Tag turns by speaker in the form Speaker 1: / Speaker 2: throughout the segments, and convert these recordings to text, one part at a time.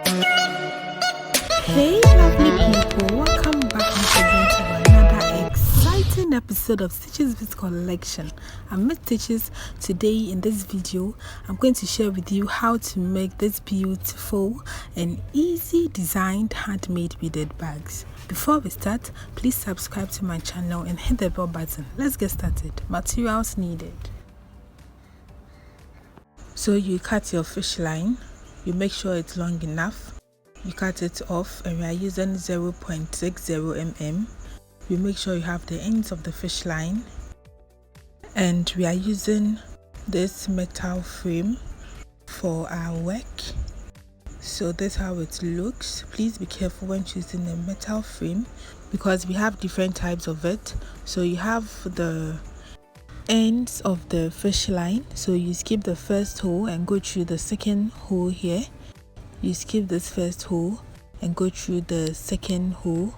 Speaker 1: Hey lovely people, welcome back once again to another exciting episode of Stitches with Collection. I'm Miss Stitches. Today in this video, I'm going to share with you how to make this beautiful and easy designed handmade beaded bags. Before we start, please subscribe to my channel and hit the bell button. Let's get started. Materials needed. So you cut your fish line, you make sure it's long enough. You cut it off and we are using 0.60 mm. You make sure you have the ends of the fish line, and we are using this metal frame for our work. So that's how it looks. Please be careful when choosing a metal frame because we have different types of it. So you have the ends of the fish line, so you skip the first hole and go through the second hole here. You skip this first hole and go through the second hole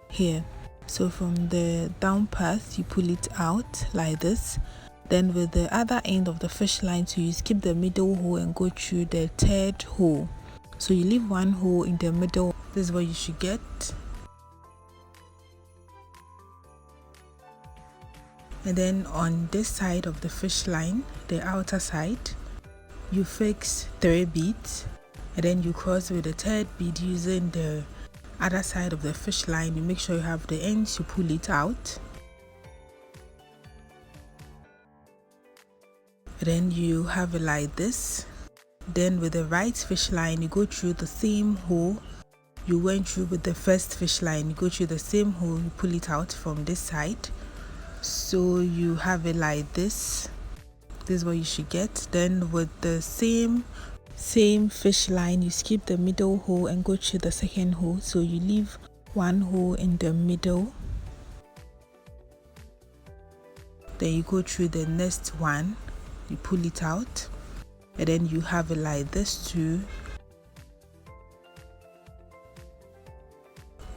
Speaker 1: here. So from the down part you pull it out like this. Then with the other end of the fish line, so you skip the middle hole and go through the third hole. So you leave one hole in the middle. This is what you should get. And then on this side of the fish line, the outer side, you fix 3 beads. And then you cross with the third bead using the other side of the fish line. You make sure you have the ends, you pull it out. And then you have it like this. Then with the right fish line, you go through the same hole you went through with the first fish line. You go through the same hole, you pull it out from this side. So you have it like this. This is what you should get. Then with the same fish line, you skip the middle hole and go through the second hole. So you leave one hole in the middle. Then you go through the next one, you pull it out, and then you have it like this too.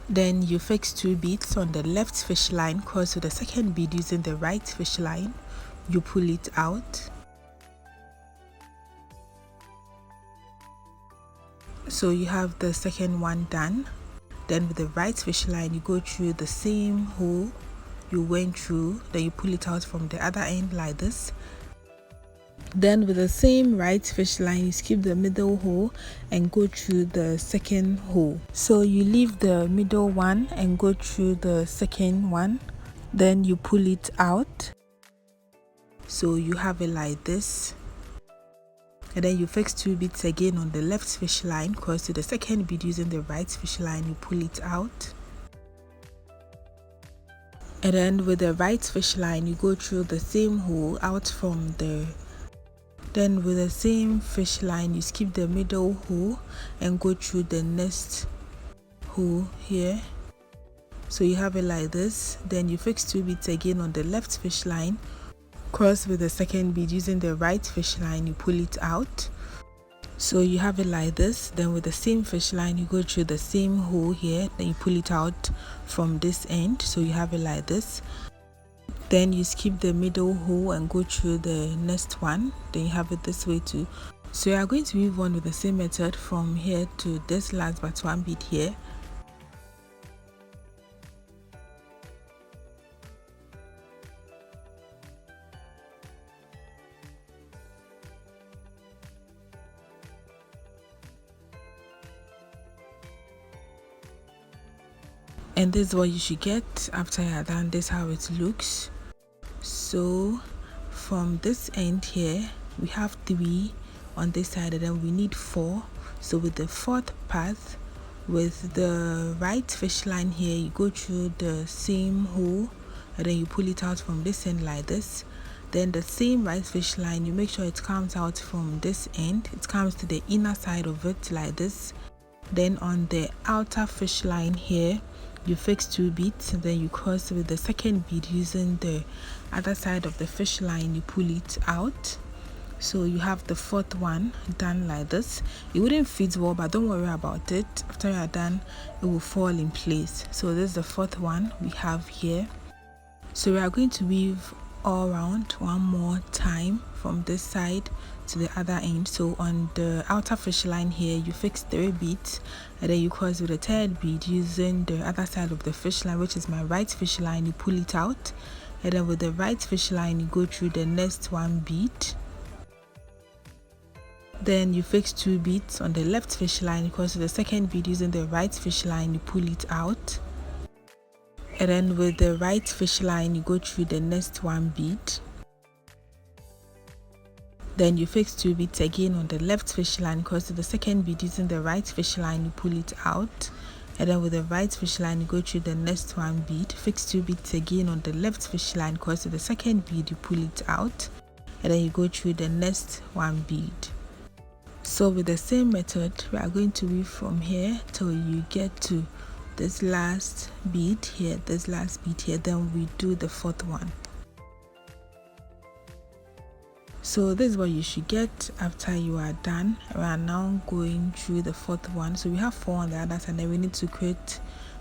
Speaker 1: Then you fix 2 beads on the left fish line, cross to the second bead using the right fish line, you pull it out. So you have the second one done. Then with the right fish line, you go through the same hole you went through, then you pull it out from the other end like this. Then with the same right fish line, you skip the middle hole and go through the second hole. So you leave the middle one and go through the second one, then you pull it out. So you have it like this. And then you fix 2 beads again on the left fish line, cross to the second bead using the right fish line, you pull it out. And then with the right fish line, you go through the same hole out from the, then with the same fish line, you skip the middle hole and go through the next hole here. So you have it like this. Then you fix 2 beads again on the left fish line, cross with the second bead using the right fish line, you pull it out. So you have it like this. Then with the same fish line, you go through the same hole here, then you pull it out from this end. So you have it like this. Then you skip the middle hole and go through the next one, then you have it this way too. So you are going to weave on with the same method from here to this last but 1 bead here. And this is what you should get after you're done. This is how it looks. So from this end here, we have 3 on this side and then we need 4. So with the 4th part, with the right fish line here, you go through the same hole and then you pull it out from this end like this. Then the same right fish line, you make sure it comes out from this end. It comes to the inner side of it like this. Then on the outer fish line here, you fix 2 beads and then you cross with the second bead using the other side of the fish line, you pull it out. So you have the 4th one done like this. It wouldn't fit well, but don't worry about it. After you are done, it will fall in place. So this is the 4th one we have here. So we are going to weave all around one more time from this side to the other end. So on the outer fish line here, you fix 3 beads, and then you cross with the third bead using the other side of the fish line, which is my right fish line. You pull it out, and then with the right fish line you go through the next 1 bead. Then you fix 2 beads on the left fish line, you cross with the second bead using the right fish line. You pull it out, and then with the right fish line you go through the next 1 bead. Then you fix 2 beads again on the left fish line, cross to the second bead using the right fish line. You pull it out, and then with the right fish line you go through the next 1 bead. Fix 2 beads again on the left fish line, cross to the second bead. You pull it out, and then you go through the next 1 bead. So with the same method, we are going to weave from here till you get to this last bead here, then we do the 4th one. So this is what you should get after you are done. We are now going through the 4th one. So we have 4 on the other side, and we need to create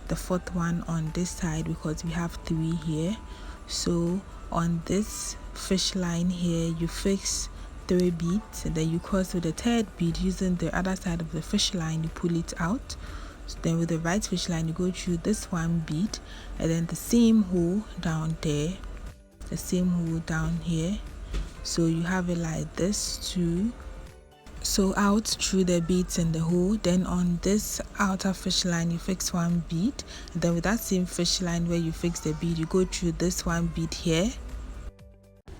Speaker 1: the 4th one on this side because we have 3 here. So on this fish line here, you fix 3 beads, and then you cross with the 3rd bead using the other side of the fish line. You pull it out. So then with the right fish line you go through this 1 bead, and then the same hole down there, the same hole down here. So you have it like this too. So out through the beads in the hole. Then on this outer fish line you fix 1 bead, and then with that same fish line where you fix the bead, you go through this 1 bead here.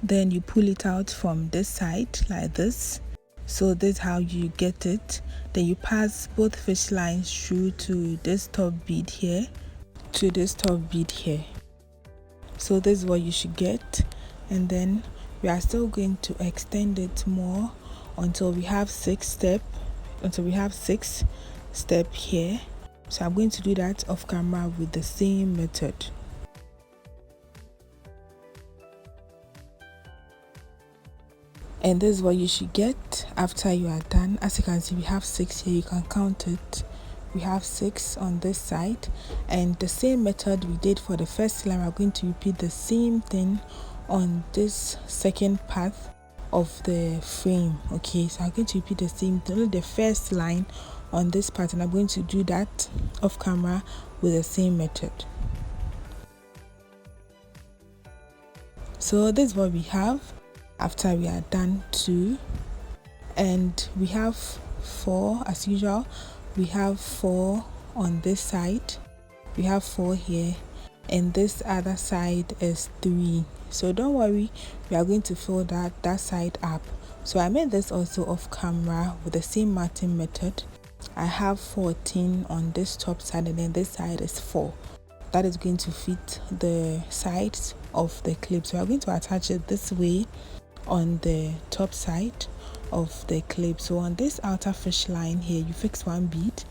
Speaker 1: Then you pull it out from this side like this. So this is how you get it. Then you pass both fish lines through to this top bead here, to this top bead here. So this is what you should get, and then we are still going to extend it more until we have 6 steps here. So I'm going to do that off camera with the same method. And this is what you should get after you are done. As you can see, we have 6 here. You can count it. We have 6 on this side, and the same method we did for the first line, we're going to repeat the same thing on this second part of the frame. Okay, so I'm going to repeat the same thing, the first line on this part, and I'm going to do that off camera with the same method. So this is what we have after we are done too, and we have 4 as usual. We have 4 on this side, we have 4 here, and this other side is 3. So don't worry, we are going to fill that side up. So I made this also off camera with the same marking method. I have 14 on this top side, and then this side is 4. That is going to fit the sides of the clip. So we are going to attach it this way on the top side of the clip. So on this outer fish line here, you fix 1 bead.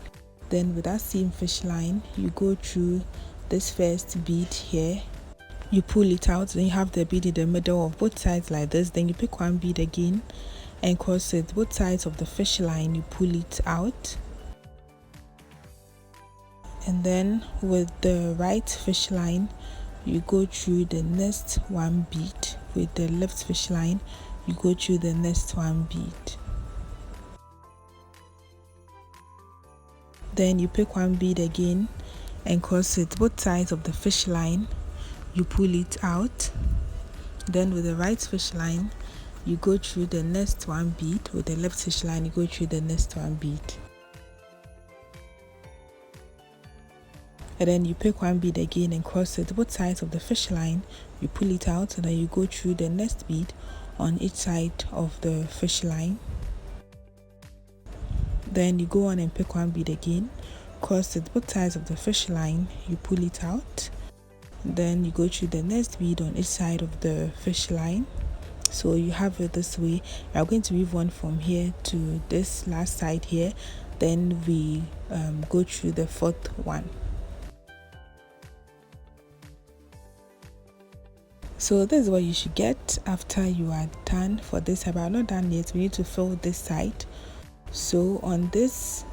Speaker 1: Then with that same fish line, you go through this first bead here. You pull it out, then you have the bead in the middle of both sides like this. Then you pick 1 bead again and cross it both sides of the fish line. You pull it out, and then with the right fish line you go through the next 1 bead. With the left fish line you go through the next 1 bead. Then you pick 1 bead again and cross it both sides of the fish line. You pull it out. Then with the right fish line you go through the next 1 bead. With the left fish line you go through the next 1 bead. And then you pick 1 bead again and cross it both sides of the fish line. You pull it out, and then you go through the next bead on each side of the fish line. Then you go on and pick 1 bead again, cross it both sides of the fish line. You pull it out, then you go through the next bead on each side of the fish line. So you have it this way. We are going to weave 1 from here to this last side here, then we go through the 4th one. So this is what you should get after you are done for this side. But I'm not done yet. We need to fill this side. So on this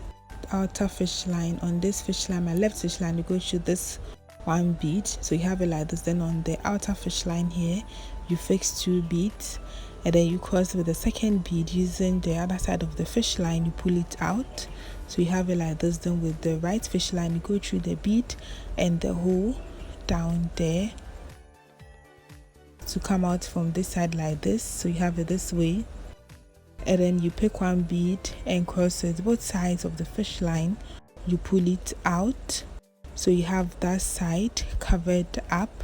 Speaker 1: outer fish line, on this fish line, my left fish line, you go through this 1 bead. So you have it like this. Then on the outer fish line here, you fix 2 beads, and then you cross with the second bead using the other side of the fish line. You pull it out, so you have it like this. Then with the right fish line, you go through the bead and the hole down there to come out from this side like this. So you have it this way, and then you pick one bead and cross it both sides of the fish line. You pull it out, so you have that side covered up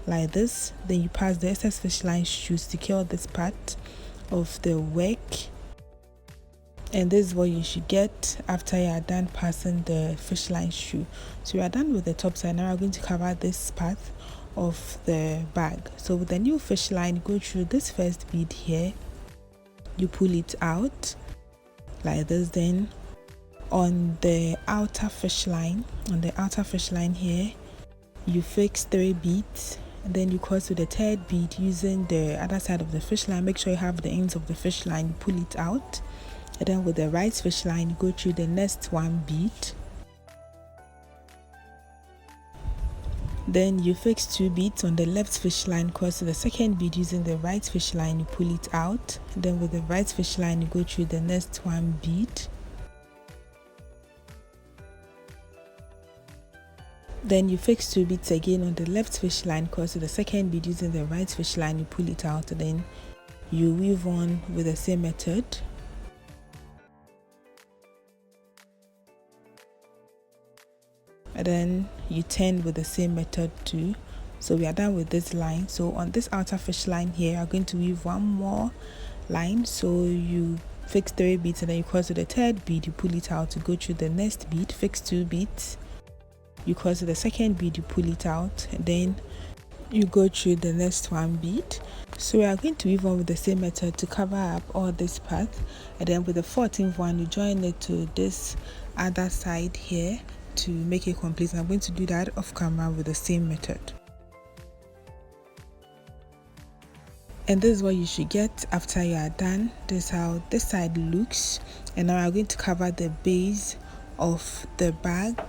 Speaker 1: like this. Then you pass the excess fish line to secure this part of the work, and this is what you should get after you are done passing the fish line shoe. So you are done with the top side. Now we're going to cover this part of the bag. So with the new fish line, go through this first bead here, you pull it out like this. Then on the outer fish line, here, you fix 3 beads, and then you cross with the third bead using the other side of the fish line. Make sure you have the ends of the fish line, you pull it out, and then with the right fish line, you go through the next 1 bead. Then you fix 2 beads on the left fish line, cross to the second bead using the right fish line, you pull it out. Then with the right fish line, you go through the next 1 bead. Then you fix 2 beads again on the left fish line, cross to the second bead using the right fish line, you pull it out, and then you weave on with the same method. And then you turn with the same method too. So we are done with this line. So on this outer fish line here, you are going to weave 1 more line. So you fix 3 beads, and then you cross to the third bead, you pull it out to go through the next bead, fix 2 beads, you cross to the second bead, you pull it out, and then you go through the next 1 bead. So we are going to weave on with the same method to cover up all this part, and then with the 14th one, you join it to this other side here to make it complete. I'm going to do that off camera with the same method. And this is what you should get after you are done. This is how this side looks. And now I'm going to cover the base of the bag.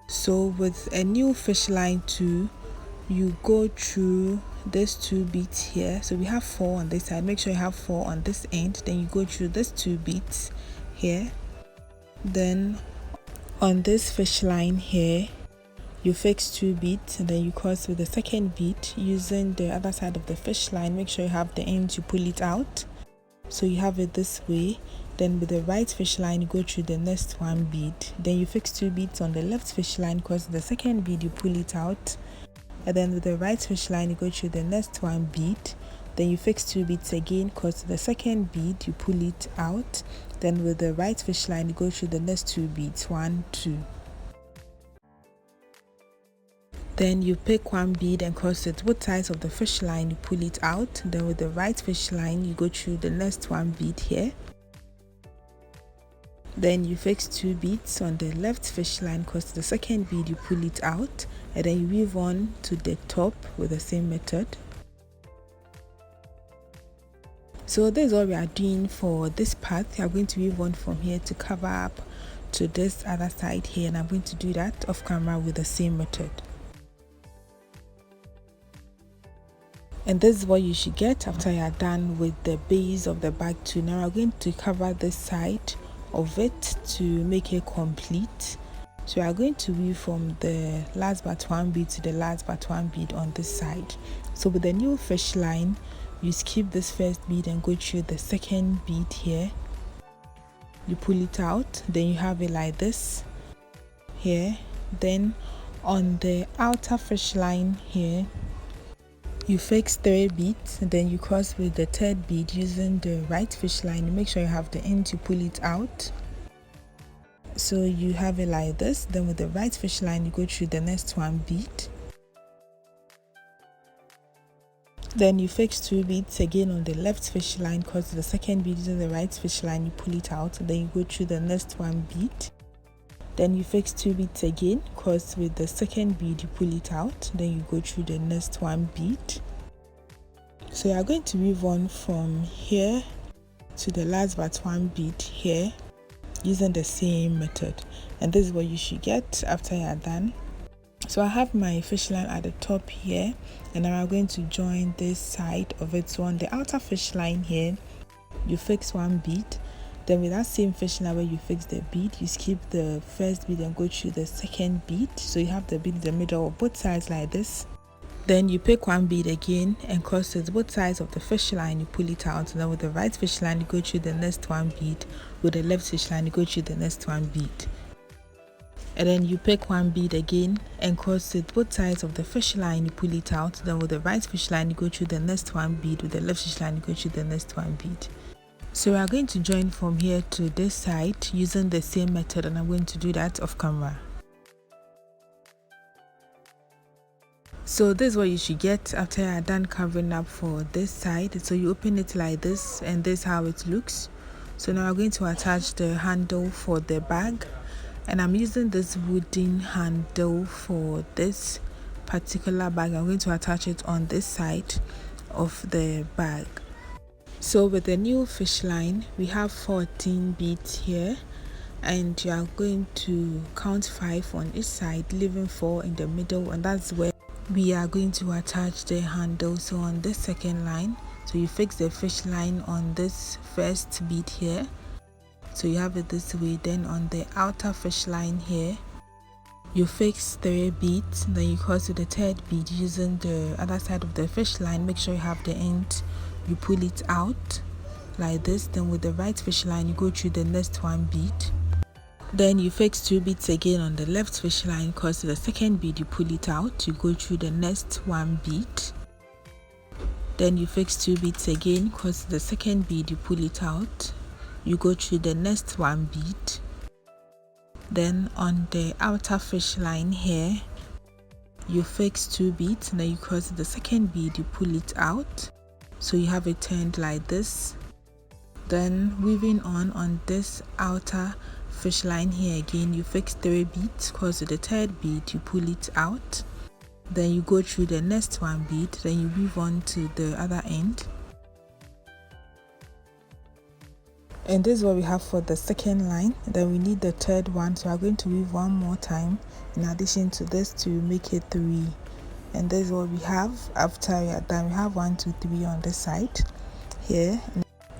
Speaker 1: So with a new fish line too, you go through these 2 beads here. So we have 4 on this side. Make sure you have 4 on this end. Then you go through these 2 beads here. Then on this fish line here, you fix 2 beads, and then you cross with the second bead using the other side of the fish line. Make sure you have the ends, you pull it out, so you have it this way. Then with the right fish line, you go through the next 1 bead. Then you fix 2 beads on the left fish line, cross the second bead, you pull it out, and then with the right fish line, you go through the next 1 bead. Then you fix 2 beads again, cross the second bead, you pull it out. Then with the right fish line, you go through the next 2 beads, 1, 2. Then you pick 1 bead and cross it both sides of the fish line, you pull it out. Then with the right fish line, you go through the next 1 bead here. Then you fix 2 beads on the left fish line, cross the second bead, you pull it out, and then you weave on to the top with the same method. So this is all we are doing for this part. We are going to weave on from here to cover up to this other side here, and I'm going to do that off camera with the same method. And this is what you should get after you are done with the base of the bag too. Now we're going to cover this side of it to make it complete. So we are going to weave from the last but 1 bead to the last but 1 bead on this side. So with the new fish line, you skip this first bead and go through the second bead here. You pull it out, then you have it like this here. Then on the outer fish line here, you fix 3 beads, and then you cross with the third bead using the right fish line. You make sure you have the end, you pull it out, so you have it like this. Then with the right fish line, you go through the next 1 bead. Then you fix 2 beads again on the left fish line, cross the second bead using the right fish line, you pull it out, and then you go through the next 1 bead. Then you fix 2 beads again, cross with the second bead, you pull it out, then you go through the next 1 bead. So you are going to weave on from here to the last but 1 bead here using the same method. And this is what you should get after you are done. So I have my fish line at the top here, and now I'm going to join this side of it. So on the outer fish line here, you fix one bead. Then with that same fish line where you fix the bead, you skip the first bead and go through the second bead. So you have the bead in the middle of both sides like this. Then you pick one bead again and cross it both sides of the fish line, you pull it out. And then with the right fish line, you go through the next one bead. With the left fish line, you go through the next one bead. And then you pick one bead again and cross it both sides of the fish line, you pull it out. Then with the right fish line, you go through the next one bead. With the left fish line, you go through the next one bead. So we are going to join from here to this side using the same method, and I'm going to do that off camera. So this is what you should get after you are done covering up for this side. So you open it like this, and this is how it looks. So now I'm going to attach the handle for the bag, and I'm using this wooden handle for this particular bag. I'm going to attach it on this side of the bag. So with the new fish line, we have 14 beads here, and you are going to count 5 on each side, leaving 4 in the middle, and that's where we are going to attach the handle. So on this second line, so you fix the fish line on this first bead here, so you have it this way. Then on the outer fish line here, you fix 3 beads, then you cross to the third bead using the other side of the fish line. Make sure you have the end, you pull it out like this. Then with the right fish line, you go through the next one bead. Then you fix 2 beads again on the left fish line, cross to the second bead, you pull it out, you go through the next one bead. Then you fix 2 beads again, cross to the second bead, you pull it out, you go through the next one bead. Then on the outer fish line here, you fix 2 beads, and then you cross to the second bead, you pull it out, so you have it turned like this. Then weaving on this outer fish line here again, you fix 3 beads, cross to the third bead, you pull it out, then you go through the next one bead, then you weave on to the other end. And this is what we have for the second line. Then we need the third one, so I'm going to weave one more time in addition to this to make it 3. And this is what we have after we are done. We have 1, 2, 3 on this side here.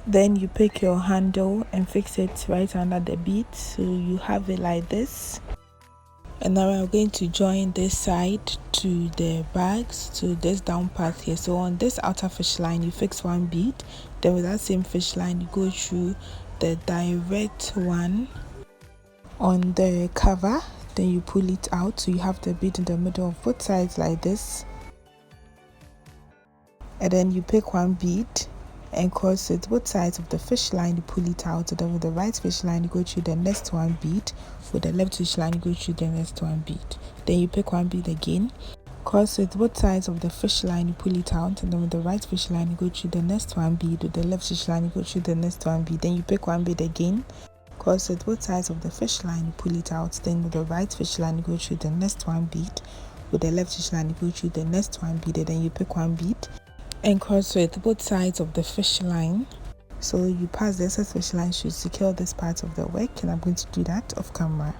Speaker 1: Then you pick your handle and fix it right under the bead, so you have it like this. And now we're going to join this side to the bags, to this down part here. So on this outer fish line, you fix 1 bead. Then with that same fish line, you go through the direct one on the cover. Then you pull it out, so you have the bead in the middle of both sides like this. And then you pick 1 bead and cross it both sides of the fish line, you pull it out. And then with the right fish line, you go through the next one bead. With the left fish line, you go through the next one bead. Then you pick 1 bead again, cross it both sides of the fish line, you pull it out. And then with the right fish line, you go through the next one bead. With the left fish line, you go through the next one bead. Then you pick 1 bead again, cross it both sides of the fish line, you pull it out. Then with the right fish line, you go through the next one bead. With the left fish line, you go through the next one bead. And then you pick 1 bead and cross with both sides of the fish line, so you pass the excess fish line, should secure this part of the work, and I'm going to do that off camera.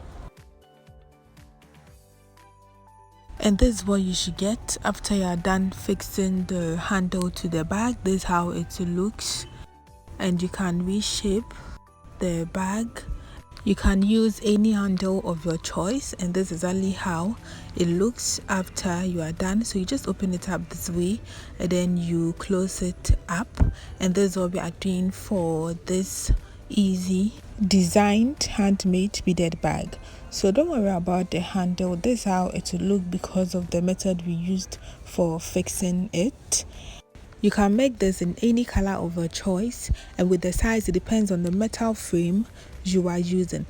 Speaker 1: And this is what you should get after you are done fixing the handle to the bag. This is how it looks, and you can reshape the bag. You can use any handle of your choice, and this is exactly how it looks after you are done. So you just open it up this way, and then you close it up. And this is what we are doing for this easy designed handmade beaded bag. So don't worry about the handle. This is how it will look because of the method we used for fixing it. You can make this in any color of your choice, and with the size, it depends on the metal frame you are using.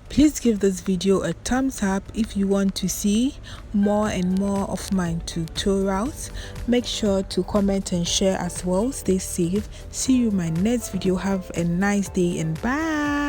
Speaker 1: Please give this video a thumbs up if you want to see more and more of my tutorials. Make sure to comment and share as well. Stay safe. See you in my next video. Have a nice day and bye.